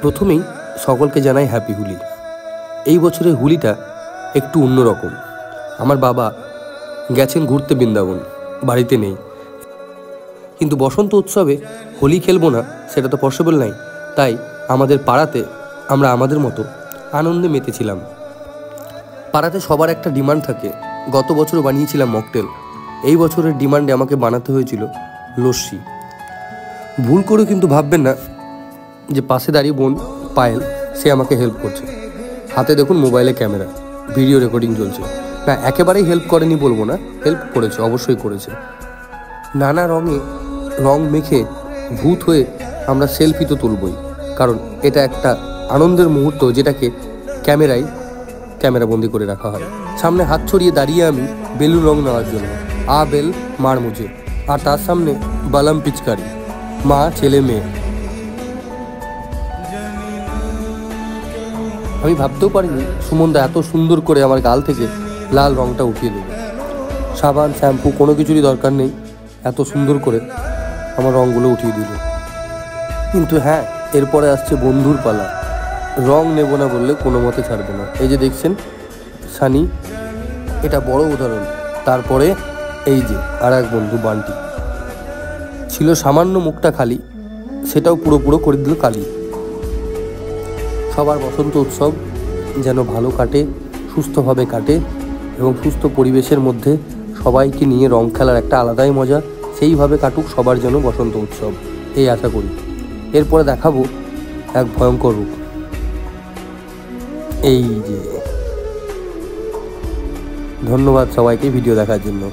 প্রথমেই সকলকে জানাই হ্যাপি হোলি। এই বছরের হোলিটা একটু অন্যরকম। আমার বাবা গেছেন ঘুরতে বৃন্দাবন, বাড়িতে নেই, কিন্তু বসন্ত উৎসবে হোলি খেলবো না সেটা তো পসিবল নাই। তাই আমাদের পাড়াতে আমরা আমাদের মতো আনন্দে মেতেছিলাম। পাড়াতে সবার একটা ডিমান্ড থাকে। গত বছরও বানিয়েছিলাম মকটেল, এই বছরের ডিমান্ডে আমাকে বানাতে হয়েছিল লস্যি। ভুল করে কিন্তু ভাববেন না যে পাশে দাঁড়িয়ে বোন পায়েল সে আমাকে হেল্প করছে। হাতে দেখুন মোবাইলে ক্যামেরা, ভিডিও রেকর্ডিং চলছে। না, একেবারেই হেল্প করেনি বলবো না, হেল্প করেছে, অবশ্যই করেছে। নানা রং মেখে ভূত হয়ে আমরা সেলফি তো তুলবই, কারণ এটা একটা আনন্দের মুহূর্ত যেটাকে ক্যামেরাবন্দি করে রাখা হয়। সামনে হাত ছড়িয়ে দাঁড়িয়ে আমি বেলুন রং নেওয়ার জন্য, বেল মার মুঝে, আর তার সামনে বালাম পিচকারি, মা ছেলে মেয়ে। আমি ভাবতেও পারিনি সুমনদা এত সুন্দর করে আমার গাল থেকে লাল রংটা উঠিয়ে দেবে। সাবান শ্যাম্পু কোনো কিছুরই দরকার নেই, এত সুন্দর করে আমার রঙগুলো উঠিয়ে দিল। কিন্তু হ্যাঁ, এরপরে আসছে বন্ধুর পালা। রং নেব না বললে কোনো মতে ছাড়বে না। এই যে দেখছেন সানি, এটা বড় উদাহরণ। তারপরে এই যে আর এক বন্ধু বান্টি, ছিল সামান্য মুখটা খালি, সেটাও পুরো করে দিল কালি। সবার বসন্ত উৎসব যেন ভালো কাটে, সুস্থভাবে কাটে, এবং সুস্থ পরিবেশের মধ্যে সবাইকে নিয়ে রং খেলার একটা আলাদাই মজা। সেইভাবে কাটুক সবার যেন বসন্ত উৎসব, এই আশা করি। এরপরে দেখাবো এক ভয়ঙ্কর রূপ। এই যে, ধন্যবাদ সবাইকে ভিডিও দেখার জন্য।